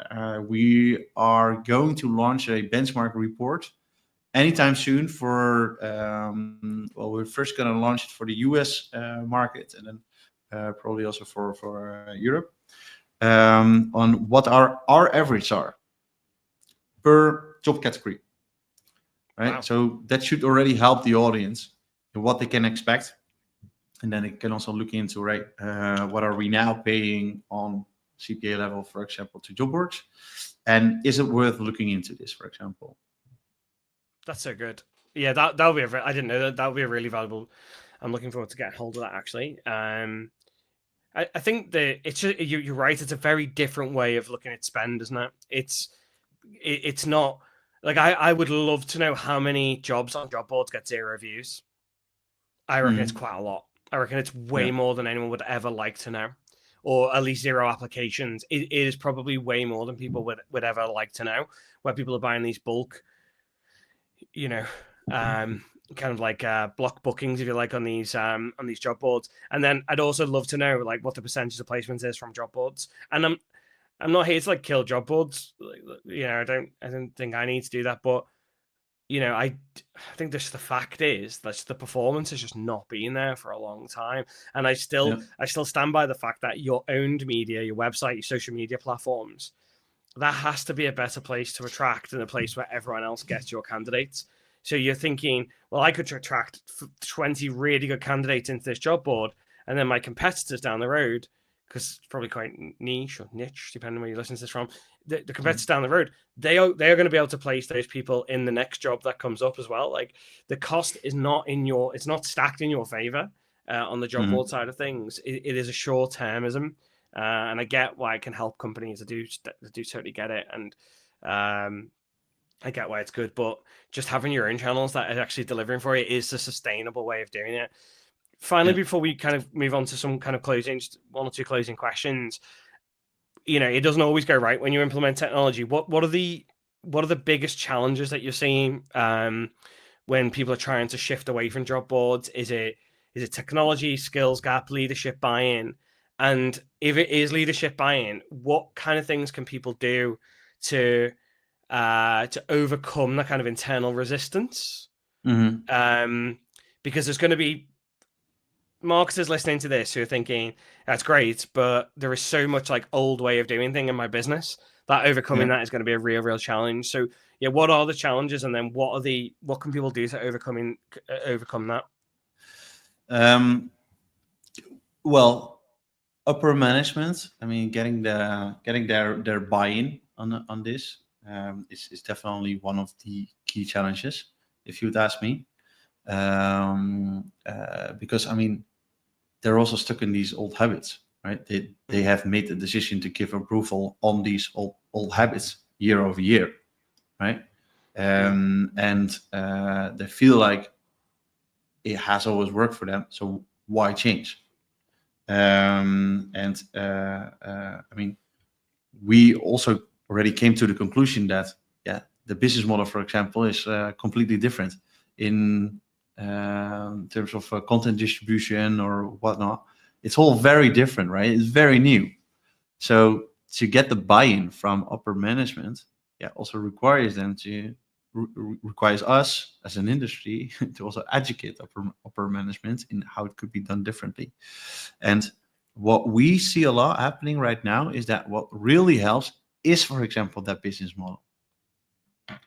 we are going to launch a benchmark report anytime soon for, well, we're first going to launch it for the US market, and then probably also for Europe, on what our average are per job category, right? Wow. So that should already help the audience in what they can expect. And then it can also look into, right, what are we now paying on CPA level, for example, to job boards? And is it worth looking into this, for example? That's so good. Yeah, that'll be I didn't know that. That'll be a really valuable. I'm looking forward to getting hold of that, actually. I think that it's just, you're right. It's a very different way of looking at spend, isn't it? It's not like I would love to know how many jobs on job boards get 0 views. I reckon it's quite a lot. I reckon it's way more than anyone would ever like to know, or at least 0 applications. It is probably way more than people would ever like to know, where people are buying these bulk, kind of like block bookings, if you like, on these job boards. And then I'd also love to know like what the percentage of placements is from job boards. And I'm not here to like kill job boards. I don't think I need to do that, but I think just the fact is that the performance has just not been there for a long time. And I still stand by the fact that your owned media, your website, your social media platforms, that has to be a better place to attract than a place where everyone else gets your candidates. So you're thinking, well, I could attract 20 really good candidates into this job board, and then my competitors down the road, because it's probably quite niche, depending on where you listen to this from, the competitors down the road, they are going to be able to place those people in the next job that comes up as well. Like the cost is it's not stacked in your favor on the job board side of things. It is a short-termism. And I get why it can help companies. I do totally get it. And I get why it's good, but just having your own channels that are actually delivering for you is a sustainable way of doing it. Finally, before we kind of move on to some kind of just 1 or 2 closing questions, it doesn't always go right when you implement technology. What are the biggest challenges that you're seeing when people are trying to shift away from job boards? Is it technology, skills gap, leadership buy-in? And if it is leadership buy-in, what kind of things can people do to overcome that kind of internal resistance? Because there's going to be marketers listening to this who are thinking, that's great, but there is so much like old way of doing thing in my business that overcoming that is going to be a real challenge. So yeah, what are the challenges, and then what can people do to overcome that? Well, upper management, I mean, getting their buy-in on this is definitely one of the key challenges, if you'd ask me. Because I mean, they're also stuck in these old habits, right? They have made the decision to give approval on these old habits year over year, right? And they feel like it has always worked for them, so why change? I mean, we also already came to the conclusion that the business model, for example, is completely different in terms of content distribution or whatnot. It's all very different, right? It's very new. So to get the buy-in from upper management, also requires them to requires us as an industry to also educate upper management in how it could be done differently. And what we see a lot happening right now is that what really helps is, for example, that business model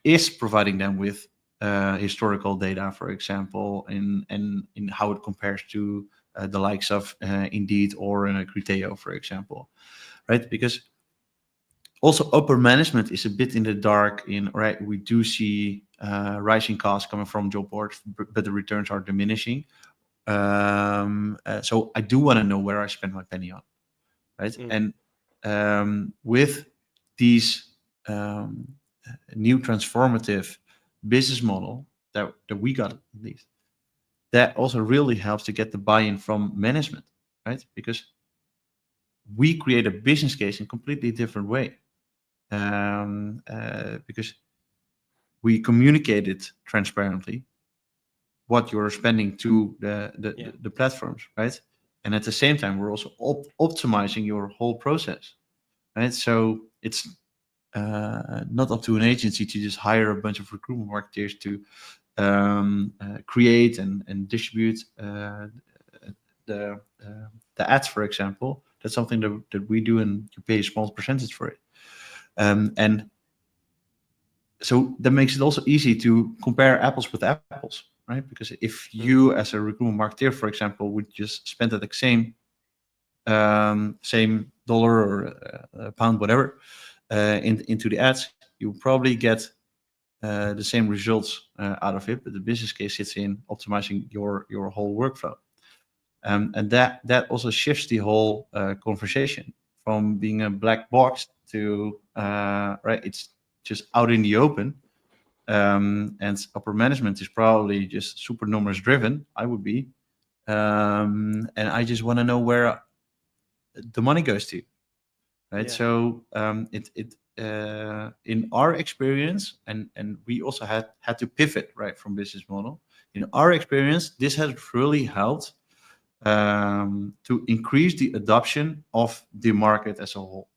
is providing them with historical data, for example, in how it compares to the likes of Indeed or in a Criteo, for example, right? Because Also, upper management is a bit in the dark. Right, we do see rising costs coming from job boards, but the returns are diminishing. So I do want to know where I spend my penny on, right? And with these new transformative business model that we got, at least, that also really helps to get the buy-in from management, right? Because we create a business case in a completely different way, because we communicate it transparently what you're spending to the platforms, right? And at the same time, we're also optimizing your whole process, right? So it's not up to an agency to just hire a bunch of recruitment marketeers to create and distribute the ads, for example. That's something that we do, and you pay a small percentage for it. And so that makes it also easy to compare apples with apples, right? Because if you, as a recruitment marketer, for example, would just spend that same dollar or pound, whatever, into the ads, you probably get the same results out of it. But the business case sits in optimizing your whole workflow, and that also shifts the whole conversation from being a black box to right. It's just out in the open. And upper management is probably just super numbers driven. I would be, and I just want to know where the money goes to, right? So in our experience, and we also had to pivot, right, from business model. In our experience, this has really helped to increase the adoption of the market as a whole.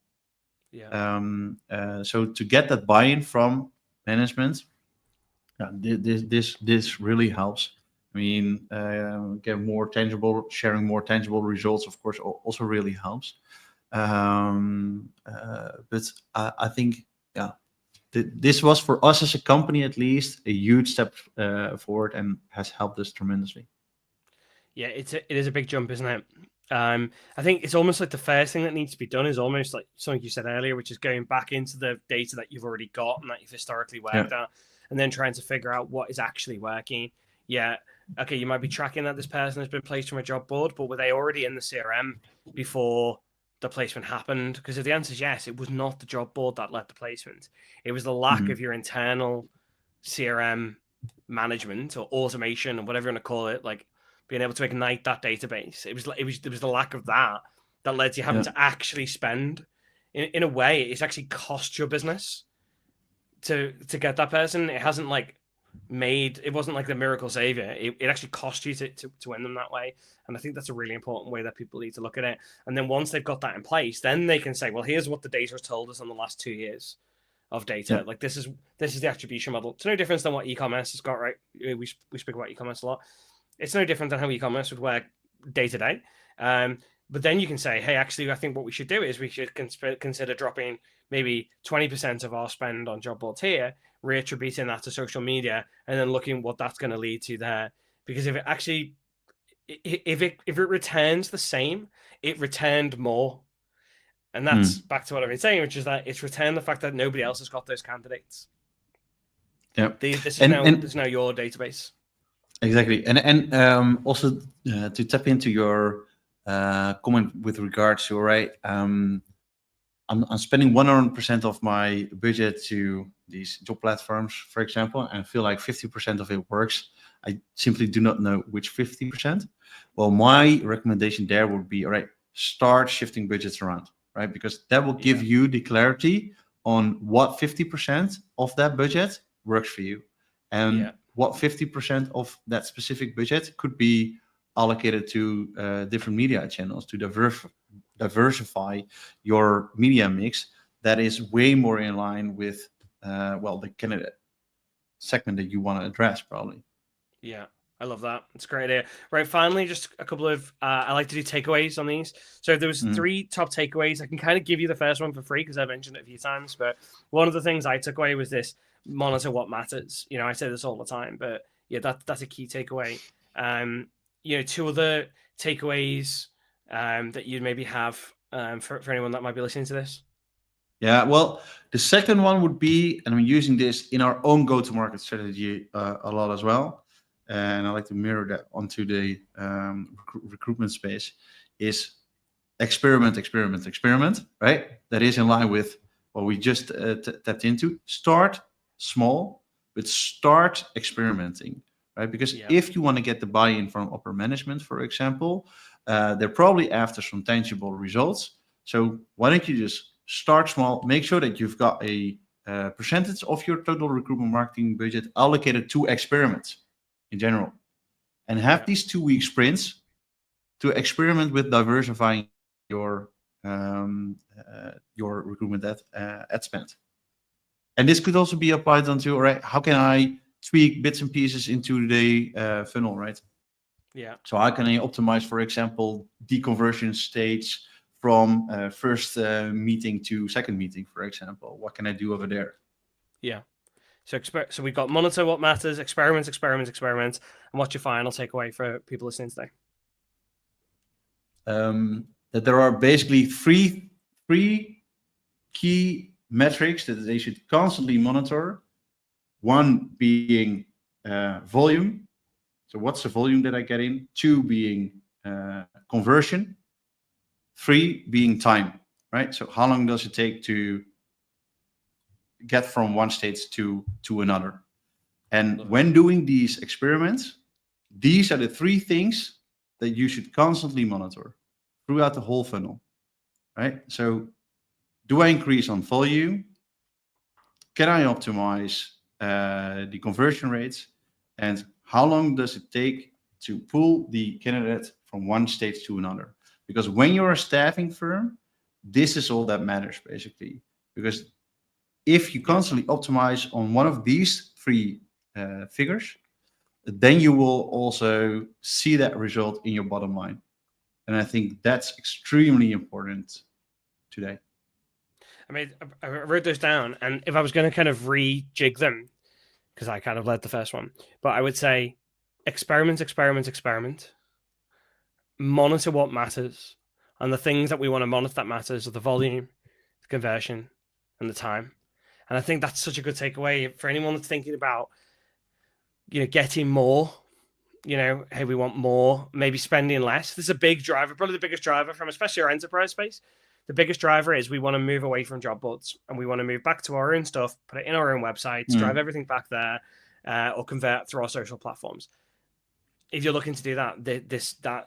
So to get that buy-in from management, this really helps. I mean, sharing more tangible results, of course, also really helps. But I think, this was, for us as a company, at least, a huge step forward, and has helped us tremendously. Yeah, it is a big jump, isn't it? I think it's almost like the first thing that needs to be done is almost like something you said earlier, which is going back into the data that you've already got and that you've historically worked at, and then trying to figure out what is actually working. Yeah, okay, you might be tracking that this person has been placed from a job board, but were they already in the CRM before the placement happened? Because if the answer is yes, it was not the job board that led the placement. It was the lack of your internal CRM management or automation or whatever you want to call it, like being able to ignite that database. It was the lack of that led to you having to actually spend. In a way, it's actually cost your business to get that person. It hasn't it wasn't like the miracle savior. It actually cost you to win them that way. And I think that's a really important way that people need to look at it. And then once they've got that in place, then they can say, well, here's what the data has told us in the last 2 years of data. Like this is the attribution model. It's no different than what e-commerce has got, right? We speak about e-commerce a lot. It's no different than how e-commerce would work day to day. But then you can say, hey, actually, I think what we should do is we should consider dropping maybe 20% of our spend on job boards here, reattributing that to social media, and then looking what that's going to lead to there. Because if it returns the same, it returned more. And that's back to what I've been saying, which is that it's returned the fact that nobody else has got those candidates. Yeah, this is now your database. Exactly, and also to tap into your comment with regards to, right, I'm spending 100% of my budget to these job platforms, for example, and I feel like 50% of it works. I simply do not know which 50%. Well, my recommendation there would be, all right, start shifting budgets around, right? Because that will give you the clarity on what 50% of that budget works for you, and what 50% of that specific budget could be allocated to different media channels to diversify your media mix. That is way more in line with the candidate segment that you want to address, probably. Yeah, I love that. It's a great idea. Right, finally, just a couple of I like to do takeaways on these. So if there was 3 top takeaways, I can kind of give you the first one for free because I mentioned it a few times. But one of the things I took away was this: monitor what matters. I say this all the time, but yeah, that's a key takeaway. 2 other takeaways that you'd maybe have for anyone that might be listening to this. Yeah, well, the second one would be, and we're using this in our own go-to-market strategy a lot as well, and I like to mirror that onto the recruitment space, is experiment, experiment, experiment, right? That is in line with what we just tapped into. Start small, but start experimenting, right? Because if you want to get the buy-in from upper management, for example, they're probably after some tangible results. So why don't you just start small, make sure that you've got a percentage of your total recruitment marketing budget allocated to experiments in general, and have these 2-week sprints to experiment with diversifying your recruitment ad spend. And this could also be applied onto, all right, how can I tweak bits and pieces into the funnel, right? Yeah. So how can I optimize, for example, the conversion stage from first meeting to second meeting, for example? What can I do over there? Yeah. So we've got monitor what matters, experiment, experiment, experiment. And what's your final takeaway for people listening today? That there are basically three key metrics that they should constantly monitor. One being volume. So what's the volume that I get in? 2 being conversion. 3 being time, right? So how long does it take to get from one state to another? And when doing these experiments, these are the 3 things that you should constantly monitor throughout the whole funnel, right? So do I increase on volume? Can I optimize the conversion rates? And how long does it take to pull the candidate from one stage to another? Because when you're a staffing firm, this is all that matters, basically. Because if you constantly optimize on one of these 3 figures, then you will also see that result in your bottom line. And I think that's extremely important today. I mean, I wrote those down, and if I was going to kind of rejig them, because I kind of led the first one, but I would say experiment, experiment, experiment, monitor what matters, and the things that we want to monitor that matters are the volume, the conversion, and the time. And I think that's such a good takeaway for anyone that's thinking about, getting more. Hey, we want more, maybe spending less. This is a big driver, probably the biggest driver from especially our enterprise space. The biggest driver is we want to move away from job boards and we want to move back to our own stuff, put it in our own websites, drive everything back there, or convert through our social platforms. If you're looking to do that,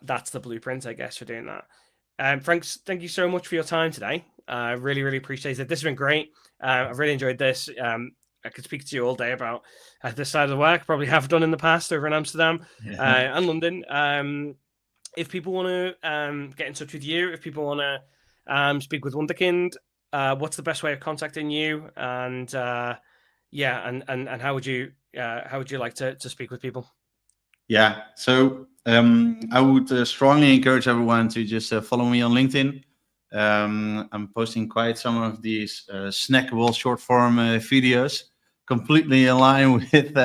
that's the blueprint, I guess, for doing that. Frank, thank you so much for your time today. I really, really appreciate it. This has been great. I've really enjoyed this. I could speak to you all day about this side of the work, probably have done in the past over in Amsterdam and London. If people want to get in touch with you, if people want to speak with Wonderkind, what's the best way of contacting you? And and how would you like to speak with people? Yeah, so I would strongly encourage everyone to just follow me on LinkedIn. I'm posting quite some of these snackable short form videos, completely in line with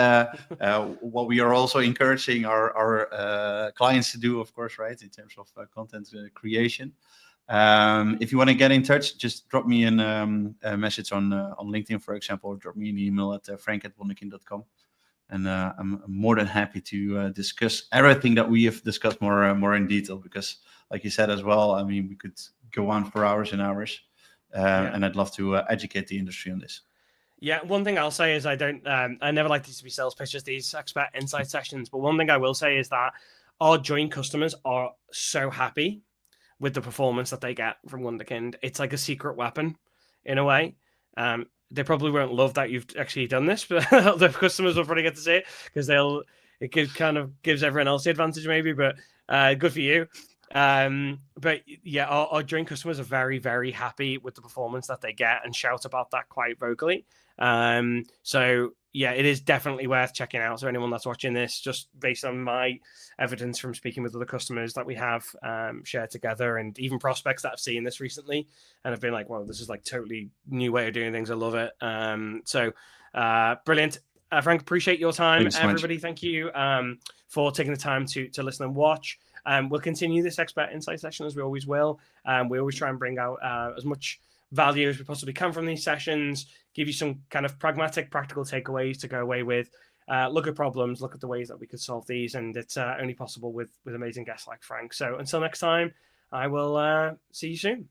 what we are also encouraging our clients to do, of course, right, in terms of content creation. If you want to get in touch, just drop me a message on LinkedIn, for example, or drop me an email at frank@wonderkind.com. And I'm more than happy to discuss everything that we have discussed more in detail, because like you said as well, I mean, we could go on for hours and hours, and I'd love to educate the industry on this. Yeah, one thing I'll say is I never like these to be sales pitches, these expert insight sessions, but one thing I will say is that our joint customers are so happy with the performance that they get from Wonderkind. It's like a secret weapon in a way. They probably won't love that you've actually done this, but the customers will probably get to see it because it kind of gives everyone else the advantage maybe, but good for you. But yeah, our joint customers are very, very happy with the performance that they get and shout about that quite vocally. So yeah, it is definitely worth checking out. So anyone that's watching this, just based on my evidence from speaking with other customers that we have shared together, and even prospects that have seen this recently and have been like, well, this is like totally new way of doing things. I love it. Brilliant. Frank, appreciate your time. Everybody, thank you for taking the time to listen and watch. We'll continue this expert insight session as we always will. We always try and bring out as much value as we possibly can from these sessions, give you some kind of pragmatic, practical takeaways to go away with. Look at problems, look at the ways that we could solve these, and it's only possible with amazing guests like Frank. So until next time, I will see you soon.